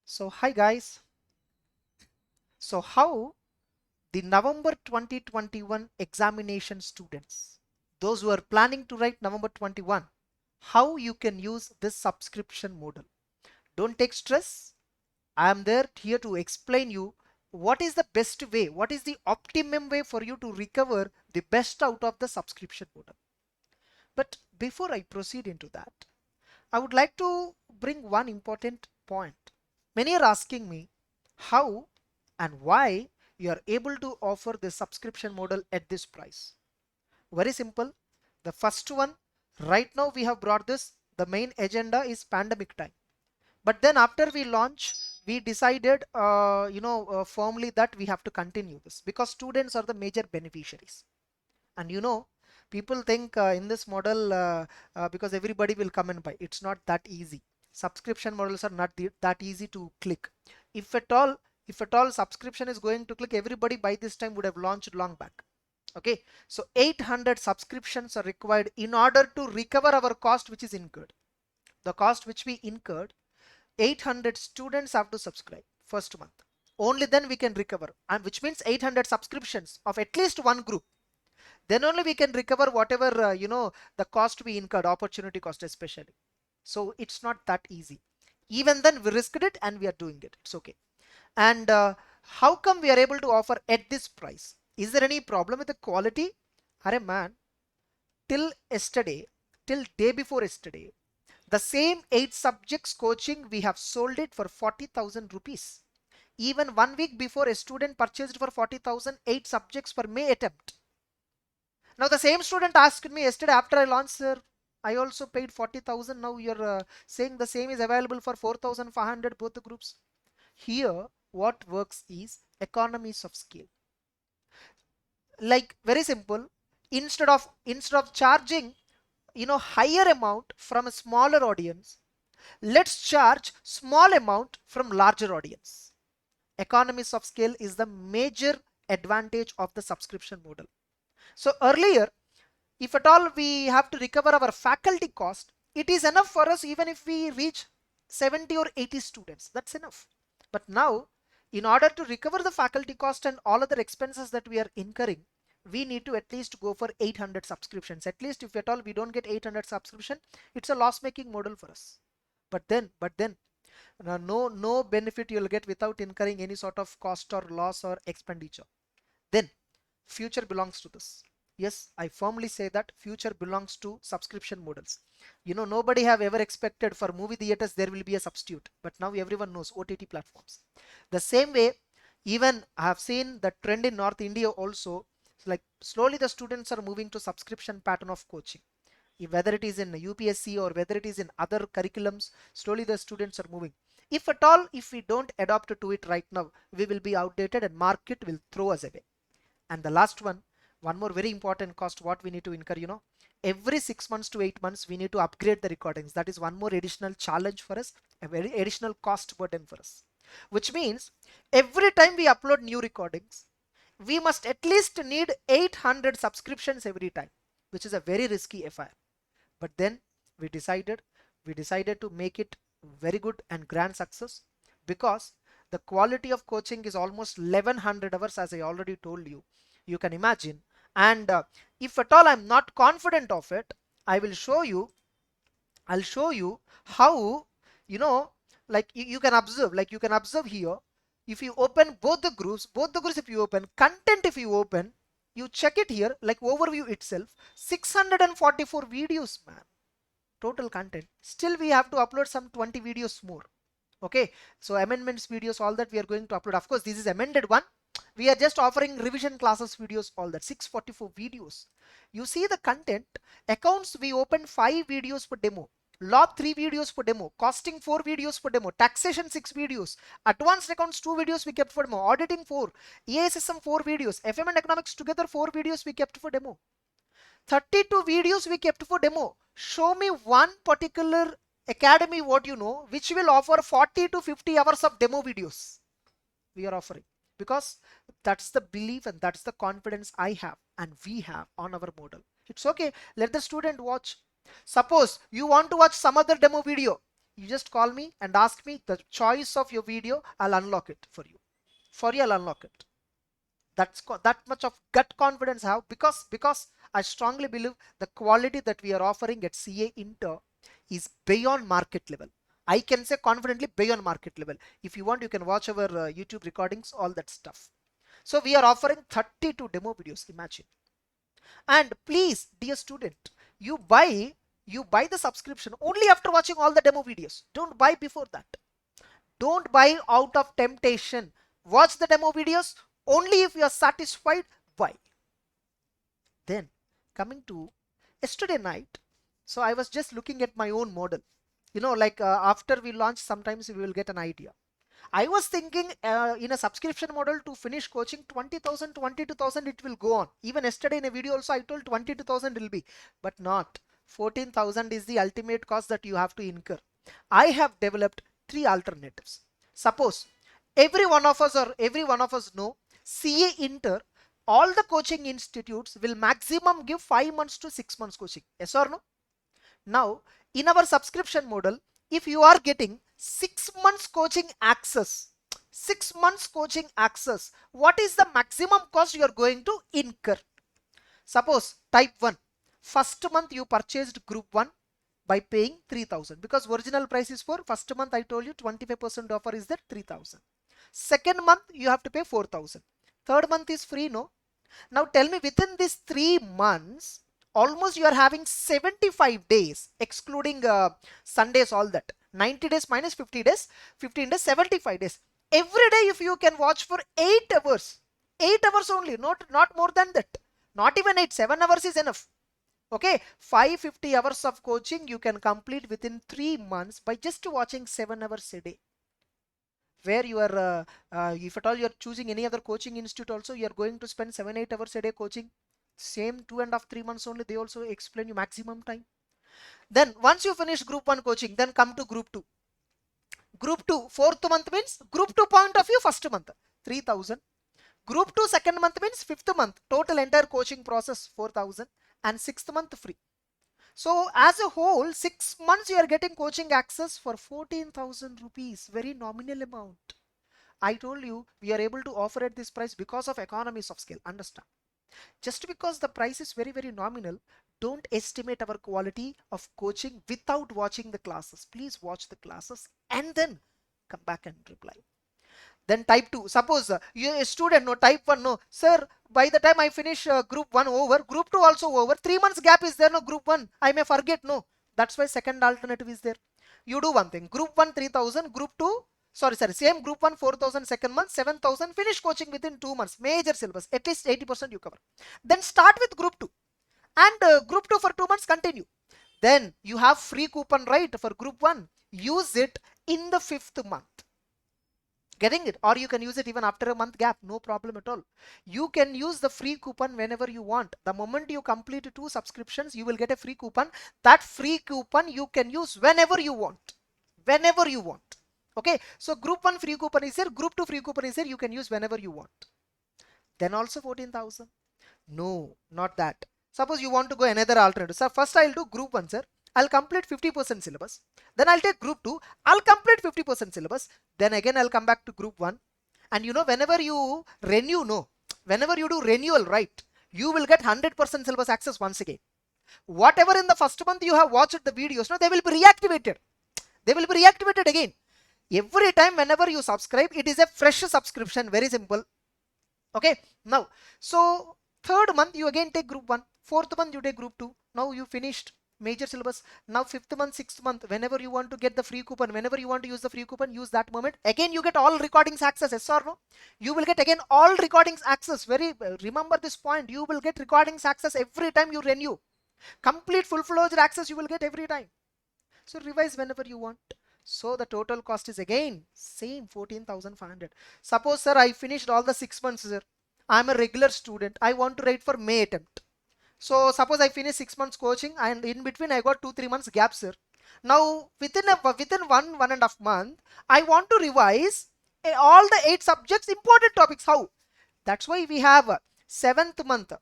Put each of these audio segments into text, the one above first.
So hi guys. So how the November 2021 examination students, those who are planning to write November 21, how you can use this subscription model. Don't take stress. I am there here to explain you what is the best way, what is the optimum way for you to recover the best out of the subscription model. But before I proceed into that, I would like to bring one important point. Many are asking me how and why you are able to offer the subscription model at this price. Very simple. The first one, right now we have brought this. The main agenda is pandemic time. But then after we launch, we decided, firmly that we have to continue this because students are the major beneficiaries. And people think in this model, because everybody will come and buy, it's not that easy. Subscription models are not that easy to click. if at all if at all subscription is going to click, everybody by this time would have launched long back. Okay, so 800 subscriptions are required in order to recover our cost which is incurred. The cost which we incurred, 800 students have to subscribe first month. Only then we can recover, and which means 800 subscriptions of at least one group. Then only we can recover whatever the cost we incurred, opportunity cost especially. So it's not that easy. Even then we risked it and we are doing it. It's okay. And how come we are able to offer at this price? Is there any problem with the quality? Arey man, till yesterday, till day before yesterday, the same 8 subjects coaching, we have sold it for 40,000 rupees. Even 1 week before, a student purchased for 40,000 8 subjects for May attempt. Now the same student asked me yesterday after I launched, sir, I also paid 40,000. Now you're saying the same is available for 4,500 both the groups. Here, what works is economies of scale. Like very simple. Instead of charging higher amount from a smaller audience, let's charge small amount from larger audience. Economies of scale is the major advantage of the subscription model. So earlier, if at all we have to recover our faculty cost, it is enough for us even if we reach 70 or 80 students. That's enough. But now, in order to recover the faculty cost and all other expenses that we are incurring, we need to at least go for 800 subscriptions. At least if at all we don't get 800 subscription, it's a loss-making model for us. But then, no benefit you'll get without incurring any sort of cost or loss or expenditure. Then future belongs to this. Yes, I firmly say that future belongs to subscription models. Nobody have ever expected for movie theaters there will be a substitute, but now everyone knows OTT platforms. The same way, even I have seen the trend in North India also. Like slowly the students are moving to subscription pattern of coaching. Whether it is in UPSC or whether it is in other curriculums, slowly the students are moving. If at all, if we don't adopt to it right now, we will be outdated and market will throw us away. And the last one more very important cost what we need to incur, every 6 months to 8 months we need to upgrade the recordings. That is one more additional challenge for us, a very additional cost burden for us, which means every time we upload new recordings, we must at least need 800 subscriptions every time, which is a very risky affair. But then we decided to make it very good and grand success, because the quality of coaching is almost 1100 hours, as I already told you. You can imagine. And if at all I'm not confident of it, I will show you. I'll show you how, you know like you can observe, here. If you open both the groups, if you open content, if you open, you check it here, like overview itself, 644 videos, man, total content. Still we have to upload some 20 videos more. Okay, so amendments videos, all that we are going to upload. Of course this is amended one. We are just offering revision classes videos, all that 644 videos. You see the content. Accounts, we open 5 videos for demo, law 3 videos for demo, costing 4 videos for demo, taxation 6 videos, advanced accounts 2 videos we kept for demo, auditing 4, EASSM 4 videos, FM and economics together 4 videos we kept for demo, 32 videos we kept for demo. Show me one particular academy what you know which will offer 40 to 50 hours of demo videos. We are offering, because that's the belief and that's the confidence I have and we have on our model. It's okay, let the student watch. Suppose you want to watch some other demo video, You just call me and ask me the choice of your video. I'll unlock it for you. I'll unlock it. That much of gut confidence I have, because I strongly believe the quality that we are offering at CA Inter is beyond market level. I can say confidently beyond market level. If you want, you can watch our YouTube recordings, all that stuff. So we are offering 32 demo videos, imagine. And please, dear student, you buy the subscription only after watching all the demo videos. Don't buy before that. Don't buy out of temptation. Watch the demo videos. Only if you are satisfied, buy. Then coming to yesterday night, so I was just looking at my own model. Like after we launch, sometimes we will get an idea. I was thinking in a subscription model to finish coaching 20,000, 22,000 it will go on. Even yesterday in a video also I told 22,000 will be, but not. 14,000 is the ultimate cost that you have to incur. I have developed 3 alternatives. Suppose every one of us know CA Inter, all the coaching institutes will maximum give 5 months to 6 months coaching. Yes or no? Now, in our subscription model, if you are getting 6 months coaching access, what is the maximum cost you are going to incur? Suppose type 1, first month you purchased group 1 by paying 3,000, because original price is for first month. I told you 25% offer is that 3,000. Second month you have to pay 4,000. Third month is free, no? Now tell me, within these 3 months, almost you are having 75 days, excluding Sundays, all that. 90 days minus 50 days, 15 days, 75 days. Every day if you can watch for 8 hours, 8 hours only, not more than that. Not even 8, 7 hours is enough. Okay, 550 hours of coaching you can complete within 3 months by just watching 7 hours a day. Where you are, if at all you are choosing any other coaching institute also, you are going to spend 7-8 hours a day coaching. Same 2.5-3 months only, they also explain you maximum time. Then once you finish group 1 coaching, then come to group 2. Group 2, 4th month means group 2 point of view, first month 3,000. Group 2 second month means 5th month, total entire coaching process 4,000, and 6th month free. So as a whole, 6 months you are getting coaching access for 14,000 rupees, very nominal amount. I told you we are able to offer at this price because of economies of scale. Understand? Just because the price is very, very nominal, don't estimate our quality of coaching without watching the classes. Please watch the classes and then come back and reply. Then type 2, suppose you a student, no, type 1, no, sir, by the time I finish group 1 over, group 2 also over, 3 months gap is there, no, group 1, I may forget, no. That's why second alternative is there. You do one thing, group 1 3,000, group 2, same group 1 4,000, second month 7,000, finish coaching within 2 months, major syllabus, at least 80% you cover. Then start with group 2 and group 2 for 2 months continue. Then you have free coupon, right, for group 1, use it in the 5th month. Getting it? Or you can use it even after a month gap, no problem at all. You can use the free coupon whenever you want. The moment you complete 2 subscriptions, you will get a free coupon. That free coupon you can use whenever you want. Whenever you want. Okay, so group 1 free coupon is there, group 2 free coupon is there, you can use whenever you want. Then also 14,000. No, not that. Suppose you want to go another alternative. So first I'll do group 1, sir. I'll complete 50% syllabus. Then I'll take group 2. I'll complete 50% syllabus. Then again I'll come back to group 1. And whenever you renew, whenever you do renewal, right, you will get 100% syllabus access once again. Whatever in the first month you have watched the videos, they will be reactivated. They will be reactivated again. Every time whenever you subscribe, it is a fresh subscription. Very simple. Okay. Now, so third month you again take group 1. Fourth month you take group 2. Now you finished major syllabus. Now 5th month, 6th month, whenever you want to get the free coupon, whenever you want to use the free coupon, use that moment. Again you get all recordings access, yes or no? You will get again all recordings access. Remember this point, you will get recordings access every time you renew. Complete full-fledged access you will get every time. So revise whenever you want. So the total cost is again same 14,500. Suppose, sir, I finished all the 6 months, sir. I'm a regular student. I want to write for May attempt. So suppose I finish 6 months coaching and in between I got 2-3 months gap, sir. Now within 1.5 month, I want to revise all the 8 subjects, important topics. How? That's why we have 7th month.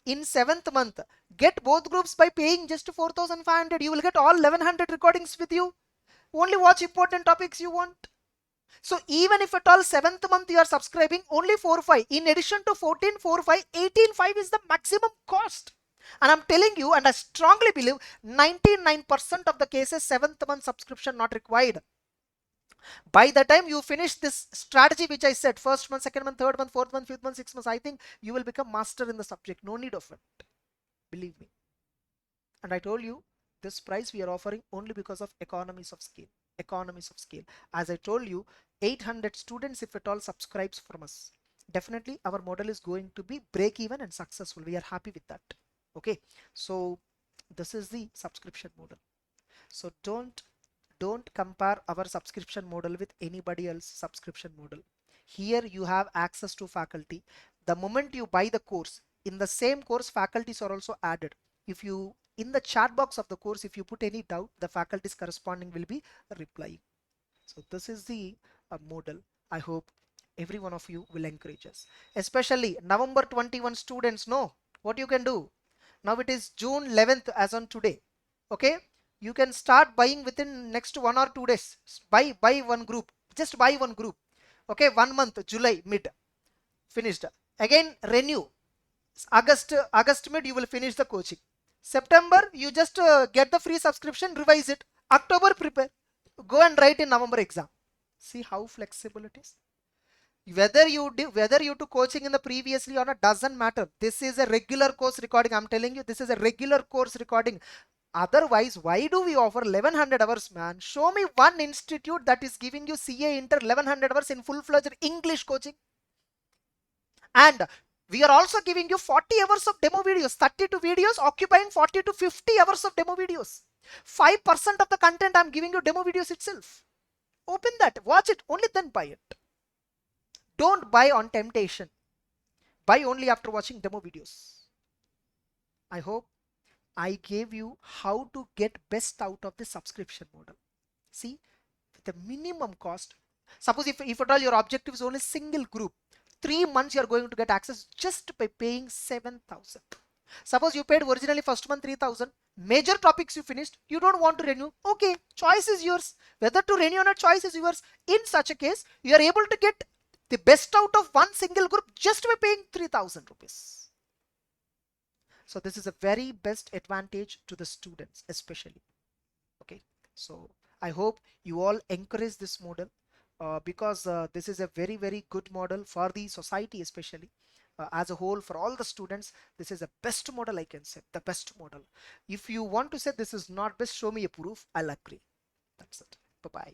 In 7th month, get both groups by paying just 4,500. You will get all 1100 recordings with you. Only watch important topics you want. So even if at all 7th month you are subscribing, only 4-5. In addition to 14, 4-5, 18-5 is the maximum cost. And I'm telling you, and I strongly believe 99% of the cases 7th month subscription not required. By the time you finish this strategy which I said, first month, second month, third month, fourth month, fifth month, sixth month, I think you will become master in the subject. No need of it. Believe me. And I told you, this price we are offering only because of economies of scale. Economies of scale. As I told you, 800 students if at all subscribes from us. Definitely our model is going to be break even and successful. We are happy with that. Okay. So this is the subscription model. So don't compare our subscription model with anybody else's subscription model. Here you have access to faculty. The moment you buy the course, in the same course faculties are also added. If you, in the chat box of the course, if you put any doubt, the faculties corresponding will be replying. So this is the model. I hope every one of you will encourage us, especially November 21 students. Know what you can do. Now it is June 11th as on today. Okay, you can start buying within next 1 or 2 days. Buy one group, just buy one group. Okay, 1 month, July mid finished. Again renew. August mid you will finish the coaching. September you just get the free subscription, revise it. October prepare, go and write in November exam. See how flexible it is. Whether you do coaching in the previously or not doesn't matter. This is a regular course recording. I'm telling you, this is a regular course recording. Otherwise, why do we offer 1100 hours, man? Show me one institute that is giving you CA Inter 1100 hours in full-fledged English coaching. And we are also giving you 40 hours of demo videos, 32 videos occupying 40 to 50 hours of demo videos. 5% of the content I'm giving you demo videos itself. Open that, watch it, only then buy it. Don't buy on temptation. Buy only after watching demo videos. I hope I gave you how to get best out of the subscription model. See, with the minimum cost. Suppose if at all your objective is only single group, 3 months you are going to get access just by paying 7,000. Suppose you paid originally first month 3,000, major topics you finished, you don't want to renew. Okay, choice is yours. Whether to renew or not, choice is yours. In such a case, you are able to get the best out of one single group just by paying 3,000 rupees. So this is a very best advantage to the students especially. Okay, so I hope you all encourage this model because this is a very good model for the society, especially as a whole. For all the students, this is the best model. I can say the best model. If you want to say this is not best, show me a proof, I'll agree. That's it. Bye bye.